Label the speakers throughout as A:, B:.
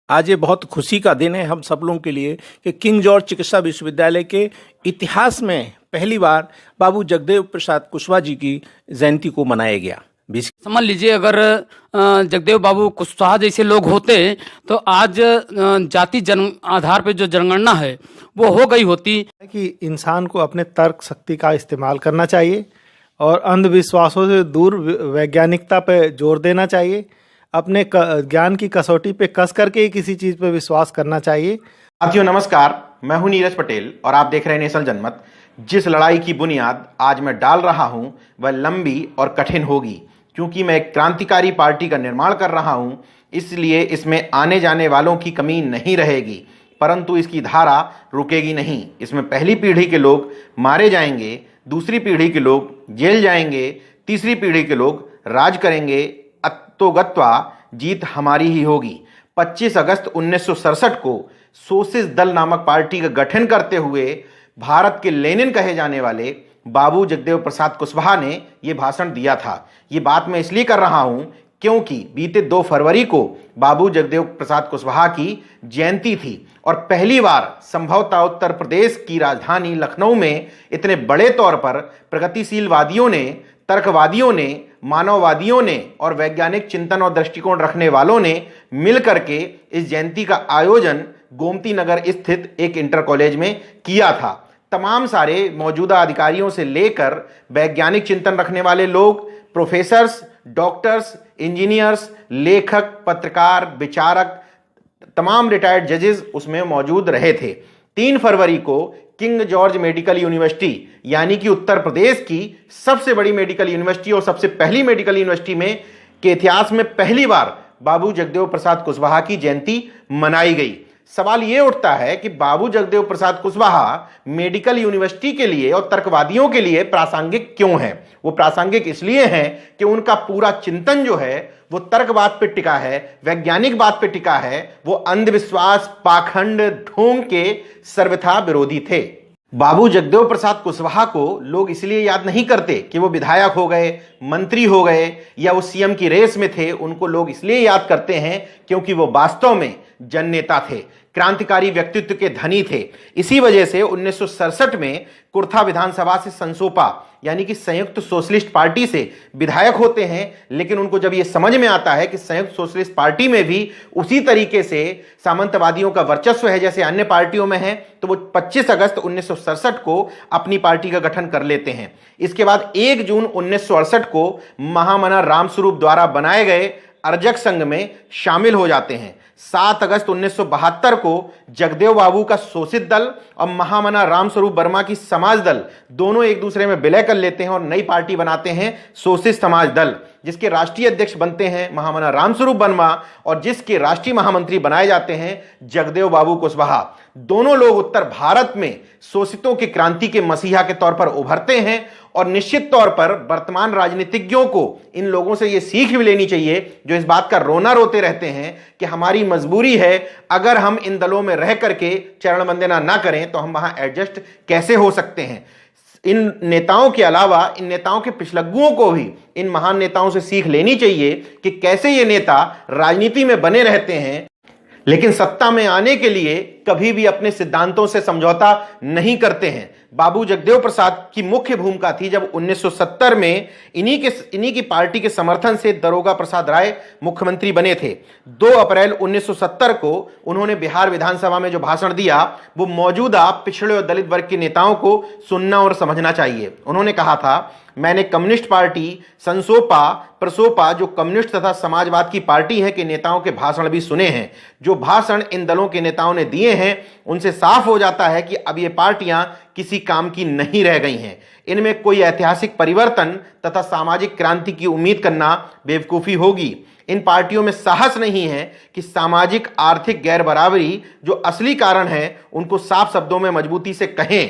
A: आज ये बहुत खुशी का दिन है हम सब लोगों के लिए कि किंग जॉर्ज चिकित्सा विश्वविद्यालय के इतिहास में पहली बार बाबू जगदेव प्रसाद कुशवाहा जी की जयंती को मनाया गया।
B: समझ लीजिए, अगर जगदेव बाबू कुशवाहा जैसे लोग होते तो आज जाति जन्म आधार पे जो जनगणना है वो हो गई होती।
C: कि इंसान को अपने तर्क शक्ति का इस्तेमाल करना चाहिए और अंधविश्वासों से दूर वैज्ञानिकता पे जोर देना चाहिए। अपने ज्ञान की कसौटी पे कस करके ही किसी चीज पे विश्वास करना चाहिए।
D: साथियों नमस्कार, मैं हूं नीरज पटेल और आप देख रहे हैं नेशनल जनमत। जिस लड़ाई की बुनियाद आज मैं डाल रहा हूं वह लंबी और कठिन होगी, क्योंकि मैं एक क्रांतिकारी पार्टी का निर्माण कर रहा हूं। इसलिए इसमें आने जाने वालों की कमी नहीं रहेगी, परंतु इसकी धारा रुकेगी नहीं। इसमें पहली पीढ़ी के लोग मारे जाएंगे, दूसरी पीढ़ी के लोग जेल जाएंगे, तीसरी पीढ़ी के लोग राज करेंगे। तो गत्वा जीत हमारी ही होगी। 25 अगस्त 1967 को सोशलिस्ट दल नामक पार्टी का गठन करते हुए भारत के लेनिन कहे जाने वाले बाबू जगदेव प्रसाद कुशवाहा ने यह भाषण दिया था। ये बात मैं इसलिए कर रहा हूं क्योंकि बीते 2 फरवरी को बाबू जगदेव प्रसाद कुशवाहा की जयंती थी और पहली बार संभवतः उत्तर प्रदेश की राजधानी लखनऊ में इतने बड़े तौर पर प्रगतिशीलवादियों ने, तर्कवादियों ने, मानववादियों ने और वैज्ञानिक चिंतन और दृष्टिकोण रखने वालों ने मिलकर के इस जयंती का आयोजन गोमती नगर स्थित एक इंटर कॉलेज में किया था। तमाम सारे मौजूदा अधिकारियों से लेकर वैज्ञानिक चिंतन रखने वाले लोग, प्रोफेसर्स, डॉक्टर्स, इंजीनियर्स, लेखक, पत्रकार, विचारक, तमाम रिटायर्ड जजेस उसमें मौजूद रहे थे। 3 फरवरी को किंग जॉर्ज मेडिकल यूनिवर्सिटी यानी कि उत्तर प्रदेश की सबसे बड़ी मेडिकल यूनिवर्सिटी और सबसे पहली मेडिकल यूनिवर्सिटी में के इतिहास में पहली बार बाबू जगदेव प्रसाद कुशवाहा की जयंती मनाई गई। सवाल यह उठता है कि बाबू जगदेव प्रसाद कुशवाहा मेडिकल यूनिवर्सिटी के लिए और तर्कवादियों के लिए प्रासंगिक क्यों है? वो प्रासंगिक इसलिए हैं कि उनका पूरा चिंतन जो है वो तर्कवाद पे टिका है, वैज्ञानिक बात पे टिका है। वो अंधविश्वास, पाखंड, ढोंग के सर्वथा विरोधी थे। बाबू जगदेव प्रसाद कुशवाहा को लोग इसलिए याद नहीं करते कि वो विधायक हो गए, मंत्री हो गए या वो सीएम की रेस में थे। उनको लोग इसलिए याद करते हैं क्योंकि वो वास्तव में जननेता थे, क्रांतिकारी व्यक्तित्व के धनी थे। इसी वजह से 1967 में कुर्था विधानसभा से संसोपा यानी कि संयुक्त सोशलिस्ट पार्टी से विधायक होते हैं। लेकिन उनको जब यह समझ में आता है कि संयुक्त सोशलिस्ट पार्टी में भी उसी तरीके से सामंतवादियों का वर्चस्व है जैसे अन्य पार्टियों में है, तो वो 25 अगस्त 1967 को अपनी पार्टी का गठन कर लेते हैं। इसके बाद 1 जून 1968 को महामना रामस्वरूप द्वारा बनाए गए अर्जक संघ में शामिल हो जाते हैं। 7 अगस्त 1972 को जगदेव बाबू का शोषित दल और महामना रामस्वरूप वर्मा की समाज दल दोनों एक दूसरे में विलय कर लेते हैं और नई पार्टी बनाते हैं शोषित समाज दल, जिसके राष्ट्रीय अध्यक्ष बनते हैं महामना रामस्वरूप वर्मा और जिसके राष्ट्रीय महामंत्री बनाए जाते हैं जगदेव बाबू कुशवाहा। दोनों लोग उत्तर भारत में शोषितों की क्रांति के मसीहा के तौर पर उभरते हैं और निश्चित तौर पर वर्तमान राजनीतिज्ञों को इन लोगों से यह सीख भी लेनी चाहिए जो इस बात का रोना रोते रहते हैं कि हमारी मजबूरी है, अगर हम इन दलों में रह करके चरण वंदना ना करें तो हम वहां एडजस्ट कैसे हो सकते हैं। इन नेताओं के अलावा इन नेताओं के पिछलग्गुओं को भी इन महान नेताओं से सीख लेनी चाहिए कि कैसे ये नेता राजनीति में बने रहते हैं लेकिन सत्ता में आने के लिए कभी भी अपने सिद्धांतों से समझौता नहीं करते हैं। बाबू जगदेव प्रसाद की मुख्य भूमिका थी जब 1970 में इन्हीं की पार्टी के समर्थन से दरोगा प्रसाद राय मुख्यमंत्री बने थे। 2 अप्रैल 1970 को उन्होंने बिहार विधानसभा में जो भाषण दिया वो मौजूदा पिछड़े और दलित वर्ग के नेताओं को सुनना और समझना चाहिए। उन्होंने कहा था, मैंने कम्युनिस्ट पार्टी, संसोपा, प्रसोपा जो कम्युनिस्ट तथा समाजवाद की पार्टी है के नेताओं के भाषण भी सुने हैं। जो भाषण इन दलों के नेताओं ने दिए हैं उनसे साफ हो जाता है कि अब ये पार्टियां किसी काम की नहीं रह गई हैं। इनमें कोई ऐतिहासिक परिवर्तन तथा सामाजिक क्रांति की उम्मीद करना बेवकूफ़ी होगी। इन पार्टियों में साहस नहीं है कि सामाजिक आर्थिक गैर बराबरी जो असली कारण है उनको साफ शब्दों में मजबूती से कहें।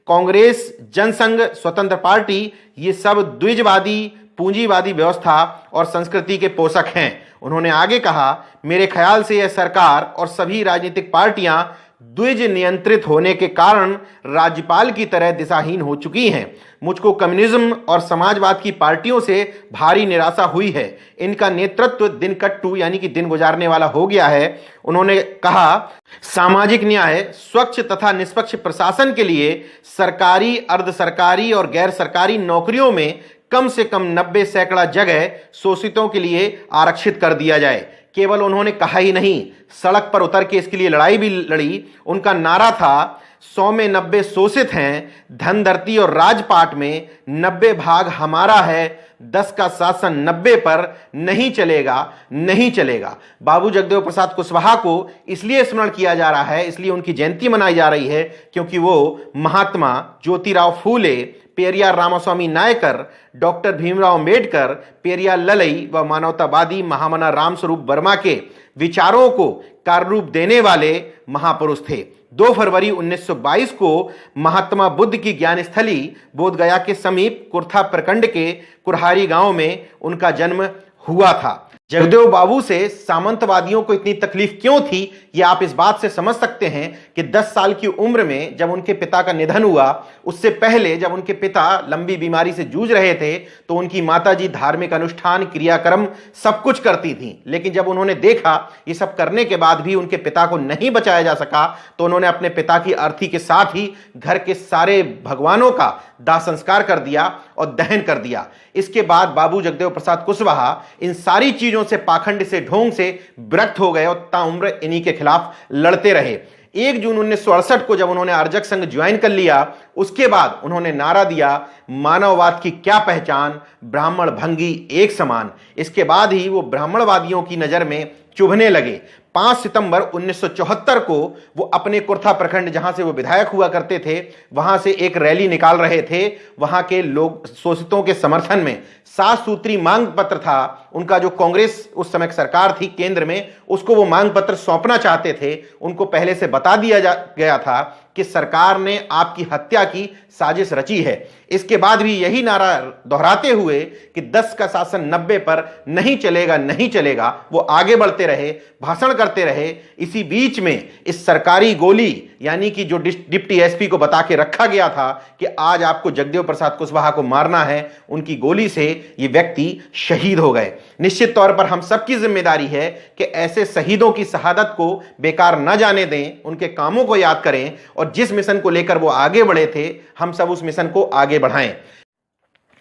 D: कांग्रेस, जनसंघ, स्वतंत्र पार्टी ये सब द्विजवादी, पूंजीवादी व्यवस्था और संस्कृति के पोषक हैं। उन्होंने आगे कहा, मेरे ख्याल से यह सरकार और सभी राजनीतिक पार्टियां द्विज नियंत्रित होने के कारण राज्यपाल की तरह दिशाहीन हो चुकी हैं। मुझको कम्युनिज्म और समाजवाद की पार्टियों से भारी निराशा हुई है। इनका नेतृत्व दिनकट्टू यानी कि दिन गुजारने वाला हो गया है। उन्होंने कहा, सामाजिक न्याय, स्वच्छ तथा निष्पक्ष प्रशासन के लिए सरकारी, अर्ध सरकारी और गैर सरकारी नौकरियों में कम से कम 90 सैकड़ा जगह शोषितों के लिए आरक्षित कर दिया जाए। केवल उन्होंने कहा ही नहीं, सड़क पर उतर के इसके लिए लड़ाई भी लड़ी। उनका नारा था, 100 में 90 शोषित हैं, धन धरती और राजपाट में 90 भाग हमारा है, 10 का शासन 90 पर नहीं चलेगा, नहीं चलेगा। बाबू जगदेव प्रसाद कुशवाहा को इसलिए स्मरण किया जा रहा है, इसलिए उनकी जयंती मनाई जा रही है, क्योंकि वो महात्मा ज्योतिराव फूले, पेरियार रामास्वामी नायकर, डॉक्टर भीमराव अंबेडकर, पेरियार ललई व मानवतावादी महामना रामस्वरूप वर्मा के विचारों को कार्यरूप देने वाले महापुरुष थे। 2 फरवरी 1922 को महात्मा बुद्ध की ज्ञान स्थली बोधगया के समीप कुर्था प्रखंड के कुरहारी गांव में उनका जन्म हुआ था। जगदेव बाबू से सामंतवादियों को इतनी तकलीफ क्यों थी, ये आप इस बात से समझ सकते हैं कि 10 साल की उम्र में जब उनके पिता का निधन हुआ, उससे पहले जब उनके पिता लंबी बीमारी से जूझ रहे थे, तो उनकी माताजी धार्मिक अनुष्ठान, क्रियाक्रम सब कुछ करती थी। लेकिन जब उन्होंने देखा ये सब करने के बाद भी उनके पिता को नहीं बचाया जा सका, तो उन्होंने अपने पिता की अर्थी के साथ ही घर के सारे भगवानों का दाह संस्कार कर दिया और दहन कर दिया। इसके बाद बाबू जगदेव प्रसाद कुशवाहा इन सारी चीजों से, पाखंड से, ढोंग से विरक्त हो गए और ताउम्र इन्हीं के खिलाफ लड़ते रहे। 1 जून 1968 को जब उन्होंने अर्जक संघ ज्वाइन कर लिया, उसके बाद उन्होंने नारा दिया, मानववाद की क्या पहचान, ब्राह्मण भंगी एक समान। इसके बाद ही वो ब्राह्मणवादियों की नजर में चुभने लगे। 5 सितंबर 1974 को वो अपने कुर्था प्रखंड, जहां से वो विधायक हुआ करते थे, वहां से एक रैली निकाल रहे थे। वहां के लोग शोषितों के समर्थन में 7 सूत्री मांग पत्र था उनका, जो कांग्रेस उस समय सरकार थी केंद्र में, उसको वो मांग पत्र सौंपना चाहते थे। उनको पहले से बता दिया गया था कि सरकार ने आपकी हत्या की साजिश रची है। इसके बाद भी यही नारा दोहराते हुए कि 10 का शासन 90 पर नहीं चलेगा, नहीं चलेगा, वो आगे बढ़ते रहे, भाषण करते रहे। इसी बीच में इस सरकारी गोली यानी कि जो डिप्टी एसपी को बता के रखा गया था कि आज आपको जगदेव प्रसाद कुशवाहा को मारना है, उनकी गोली से ये व्यक्ति शहीद हो गए। निश्चित तौर पर हम सबकी जिम्मेदारी है कि ऐसे शहीदों की शहादत को बेकार न जाने दें, उनके कामों को याद करें और जिस मिशन को लेकर वो आगे बढ़े थे, हम सब उस मिशन को आगे बढ़ाएं।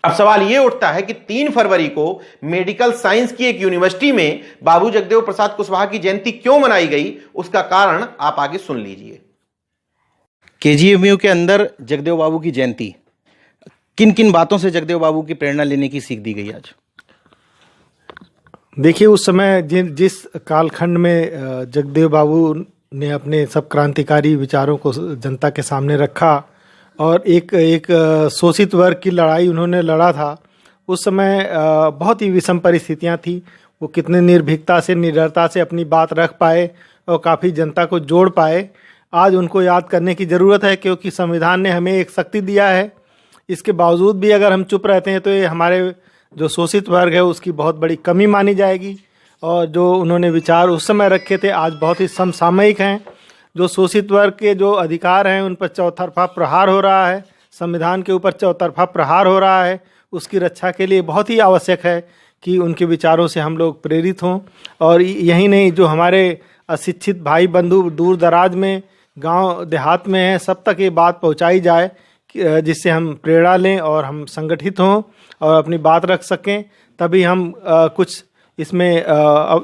D: अब सवाल यह उठता है कि 3 फरवरी को मेडिकल साइंस की एक यूनिवर्सिटी में बाबू जगदेव प्रसाद कुशवाहा की जयंती क्यों मनाई गई, उसका कारण आप आगे सुन लीजिए।
E: केजीएमयू के अंदर जगदेव बाबू की जयंती, किन किन बातों से जगदेव बाबू की प्रेरणा लेने की सीख दी गई आज?
C: देखिए, उस समय जिस कालखंड में जगदेव बाबू ने अपने सब क्रांतिकारी विचारों को जनता के सामने रखा और एक शोषित वर्ग की लड़ाई उन्होंने लड़ा था, उस समय बहुत ही विषम परिस्थितियां थी। वो कितने निर्भीकता से, निडरता से अपनी बात रख पाए और काफ़ी जनता को जोड़ पाए। आज उनको याद करने की ज़रूरत है, क्योंकि संविधान ने हमें एक शक्ति दिया है। इसके बावजूद भी अगर हम चुप रहते हैं तो ये हमारे जो शोषित वर्ग है उसकी बहुत बड़ी कमी मानी जाएगी। और जो उन्होंने विचार उस समय रखे थे आज बहुत ही समसामयिक हैं। जो शोषित वर्ग के जो अधिकार हैं उन पर चौतरफा प्रहार हो रहा है, संविधान के ऊपर चौतरफा प्रहार हो रहा है। उसकी रक्षा के लिए बहुत ही आवश्यक है कि उनके विचारों से हम लोग प्रेरित हों। और यही नहीं, जो हमारे अशिक्षित भाई बंधु दूर दराज में, गांव देहात में हैं, सब तक ये बात पहुंचाई जाए, जिससे हम प्रेरणा लें और हम संगठित हों और अपनी बात रख सकें। तभी हम कुछ इसमें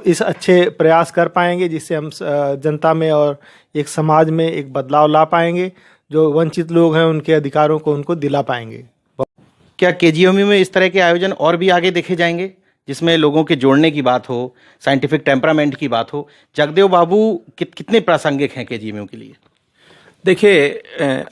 C: इस अच्छे प्रयास कर पाएंगे, जिससे हम जनता में और एक समाज में एक बदलाव ला पाएंगे। जो वंचित लोग हैं उनके अधिकारों को उनको दिला पाएंगे।
E: क्या केजीएमयू में इस तरह के आयोजन और भी आगे देखे जाएंगे, जिसमें लोगों के जोड़ने की बात हो, साइंटिफिक टेम्परामेंट की बात हो? जगदेव बाबू कितने प्रासंगिक हैं केजीएमयू के लिए?
A: देखिए,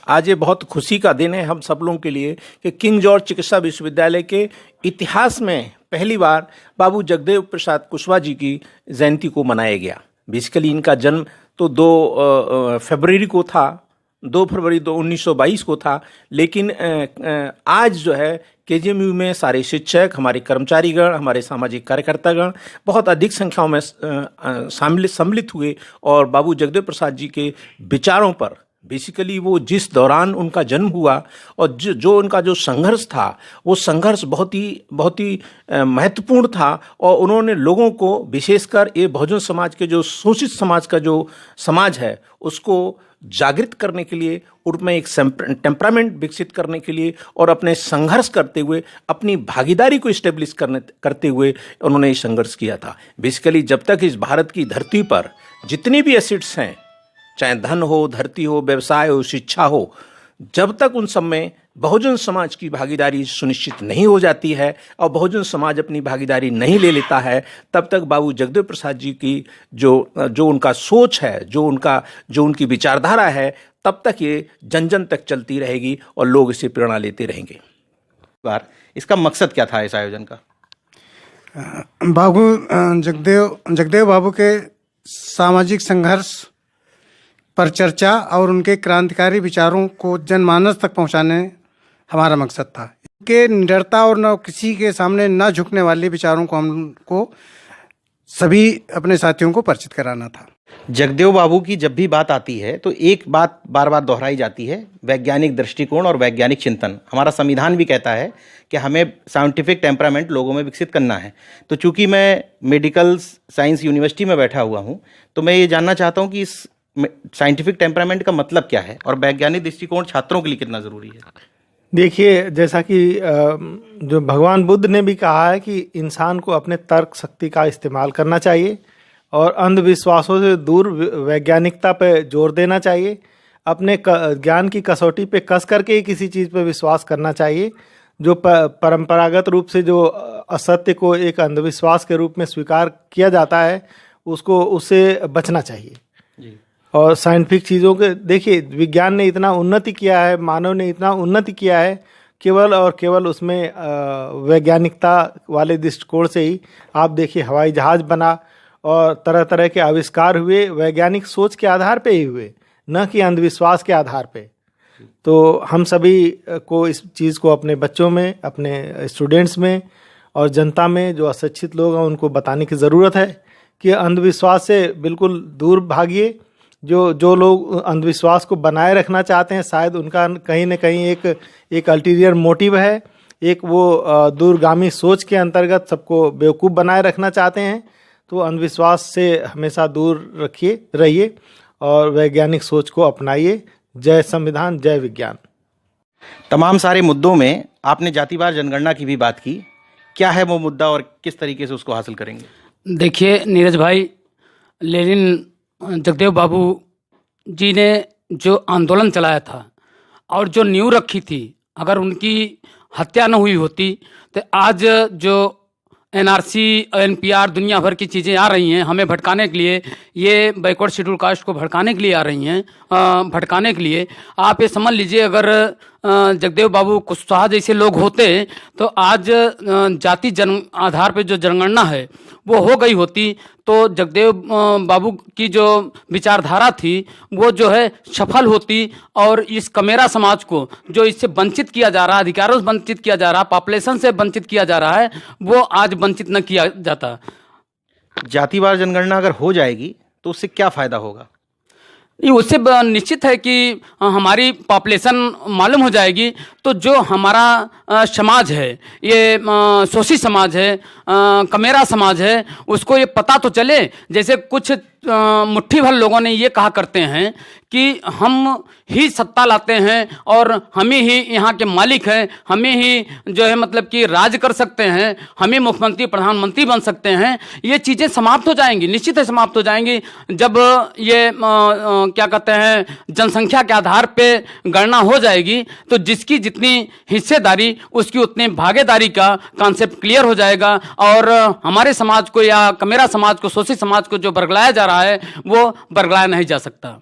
A: आज ये बहुत खुशी का दिन है हम सब लोगों के लिए कि किंग जॉर्ज चिकित्सा विश्वविद्यालय के इतिहास में पहली बार बाबू जगदेव प्रसाद कुशवाहा जी की जयंती को मनाया गया। बेसिकली इनका जन्म तो 2 फरवरी को था, 2 फरवरी 1922 को था, लेकिन आज जो है केजीएमयू में सारे शिक्षक, हमारे कर्मचारीगण, हमारे सामाजिक कार्यकर्तागण बहुत अधिक संख्याओं में सम्मिलित हुए और बाबू जगदेव प्रसाद जी के विचारों पर, बेसिकली वो जिस दौरान उनका जन्म हुआ और जो उनका जो संघर्ष था, वो संघर्ष बहुत ही महत्वपूर्ण था और उन्होंने लोगों को, विशेषकर ये बहुजन समाज के जो शोषित समाज का जो समाज है, उसको जागृत करने के लिए, उनमें एक टेम्परामेंट विकसित करने के लिए और अपने संघर्ष करते हुए, अपनी भागीदारी को इस्टेब्लिश करते हुए उन्होंने ये संघर्ष किया था। बेसिकली जब तक इस भारत की धरती पर जितनी भी एसिड्स हैं, चाहे धन हो, धरती हो, व्यवसाय हो, शिक्षा हो, जब तक उन सब में बहुजन समाज की भागीदारी सुनिश्चित नहीं हो जाती है और बहुजन समाज अपनी भागीदारी नहीं ले लेता है, तब तक बाबू जगदेव प्रसाद जी की जो उनका सोच है, जो उनकी विचारधारा है, तब तक ये जन जन तक चलती रहेगी और लोग इसे प्रेरणा लेते रहेंगे।
E: इसका मकसद क्या था इस आयोजन का?
F: बाबू जगदेव बाबू के सामाजिक संघर्ष पर चर्चा और उनके क्रांतिकारी विचारों को जनमानस तक पहुंचाने हमारा मकसद था। उनके निडरता और न किसी के सामने न झुकने वाले विचारों को हमको सभी अपने साथियों को परिचित कराना था।
E: जगदेव बाबू की जब भी बात आती है तो एक बात बार बार दोहराई जाती है, वैज्ञानिक दृष्टिकोण और वैज्ञानिक चिंतन। हमारा संविधान भी कहता है कि हमें साइंटिफिक टेम्परामेंट लोगों में विकसित करना है। तो चूंकि मैं मेडिकल साइंस यूनिवर्सिटी में बैठा हुआ हूँ, तो मैं ये जानना चाहता हूँ कि इस साइंटिफिक टेम्परामेंट का मतलब क्या है और वैज्ञानिक दृष्टिकोण छात्रों के लिए कितना जरूरी है?
C: देखिए, जैसा कि जो भगवान बुद्ध ने भी कहा है कि इंसान को अपने तर्क शक्ति का इस्तेमाल करना चाहिए और अंधविश्वासों से दूर वैज्ञानिकता पे जोर देना चाहिए। अपने ज्ञान की कसौटी पे कस करके ही किसी चीज़ पे विश्वास करना चाहिए। जो परंपरागत रूप से जो असत्य को एक अंधविश्वास के रूप में स्वीकार किया जाता है, उससे बचना चाहिए जी। और साइंटिफिक चीज़ों के, देखिए, विज्ञान ने इतना उन्नति किया है, मानव ने इतना उन्नति किया है, केवल और केवल उसमें वैज्ञानिकता वाले दृष्टिकोण से ही आप देखिए हवाई जहाज़ बना और तरह तरह के आविष्कार हुए वैज्ञानिक सोच के आधार पे ही हुए, न कि अंधविश्वास के आधार पे। तो हम सभी को इस चीज़ को अपने बच्चों में, अपने स्टूडेंट्स में और जनता में जो अशिक्षित लोग हैं उनको बताने की ज़रूरत है कि अंधविश्वास से बिल्कुल दूर भागिए। जो लोग अंधविश्वास को बनाए रखना चाहते हैं, शायद उनका कहीं न कहीं एक अल्टीरियर मोटिव है, एक वो दूरगामी सोच के अंतर्गत सबको बेवकूफ़ बनाए रखना चाहते हैं। तो अंधविश्वास से हमेशा दूर रहिए और वैज्ञानिक सोच को अपनाइए। जय संविधान, जय विज्ञान।
E: तमाम सारे मुद्दों में आपने जातिवार जनगणना की भी बात की। क्या है वो मुद्दा और किस तरीके से उसको हासिल करेंगे?
B: देखिए नीरज भाई, लेनिन जगदेव बाबू जी ने जो आंदोलन चलाया था और जो नींव रखी थी, अगर उनकी हत्या न हुई होती तो आज जो एनआरसी, एनपीआर, दुनिया भर की चीज़ें आ रही हैं हमें भटकाने के लिए, ये बैकवर्ड शेड्यूल कास्ट को भड़काने के लिए आ रही हैं, भटकाने के लिए। आप ये समझ लीजिए, अगर जगदेव बाबू कुशवाहा जैसे लोग होते तो आज जाति जन आधार पे जो जनगणना है वो हो गई होती, तो जगदेव बाबू की जो विचारधारा थी वो जो है सफल होती और इस कमेरा समाज को जो इससे वंचित किया जा रहा है, अधिकारों से वंचित किया जा रहा है, पॉपुलेशन से वंचित किया जा रहा है, वो आज वंचित न किया जाता।
E: जातिवार जनगणना अगर हो जाएगी तो उससे क्या फायदा होगा?
B: उससे निश्चित है कि हमारी पॉपुलेशन मालूम हो जाएगी, तो जो हमारा समाज है, ये शोषित समाज है, कमेरा समाज है, उसको ये पता तो चले। जैसे कुछ मुट्ठी भर लोगों ने ये कहा करते हैं कि हम ही सत्ता लाते हैं और हमें ही यहाँ के मालिक हैं, हमें ही जो है मतलब कि राज कर सकते हैं, हमें मुख्यमंत्री प्रधानमंत्री बन सकते हैं। ये चीज़ें समाप्त हो जाएंगी, निश्चित है समाप्त हो जाएंगी, जब ये क्या कहते हैं जनसंख्या के आधार पे गणना हो जाएगी। तो जिसकी जितनी हिस्सेदारी उसकी उतनी भागीदारी का कॉन्सेप्ट क्लियर हो जाएगा और हमारे समाज को या कमेरा समाज को, शोषित समाज को जो बरगलाया जा रहा है वो बरगलाया नहीं जा सकता।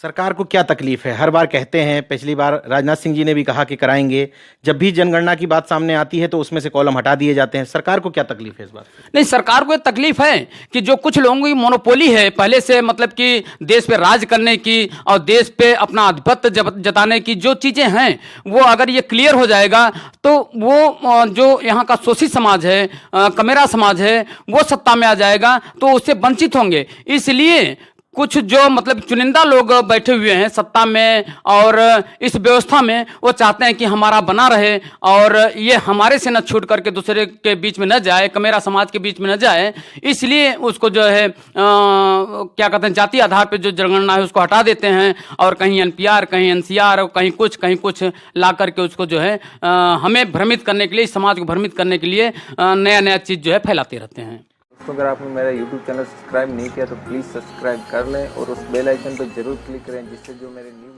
E: सरकार को क्या तकलीफ है? हर बार कहते हैं, पिछली बार राजनाथ सिंह जी ने भी कहा कि कराएंगे, जब भी जनगणना की बात सामने आती है तो उसमें से कॉलम हटा दिए जाते हैं। सरकार को क्या तकलीफ है इस बात?
B: नहीं, सरकार को ये तकलीफ है कि जो कुछ लोगों की मोनोपोली है पहले से, मतलब कि देश पे राज करने की और देश पे अपना आधिपत्य जताने की जो चीजें हैं, वो अगर ये क्लियर हो जाएगा तो वो जो यहाँ का शोषित समाज है, कमेरा समाज है, वो सत्ता में आ जाएगा तो उससे वंचित होंगे। इसलिए कुछ जो मतलब चुनिंदा लोग बैठे हुए हैं सत्ता में और इस व्यवस्था में, वो चाहते हैं कि हमारा बना रहे और ये हमारे से न छूट करके दूसरे के बीच में न जाए, कमेरा समाज के बीच में न जाए। इसलिए उसको जो है क्या कहते हैं, जाति आधार पर जो जनगणना है उसको हटा देते हैं और कहीं एनपीआर, कहीं एनसीआर, कहीं कुछ ला करके उसको जो है हमें भ्रमित करने के लिए, इस समाज को भ्रमित करने के लिए नया नया चीज़ जो है फैलाते रहते हैं।
G: दोस्तों, अगर आपने मेरा YouTube चैनल सब्सक्राइब नहीं किया तो प्लीज़ सब्सक्राइब कर लें और उस बेल आइकन पर जरूर क्लिक करें, जिससे जो मेरे न्यू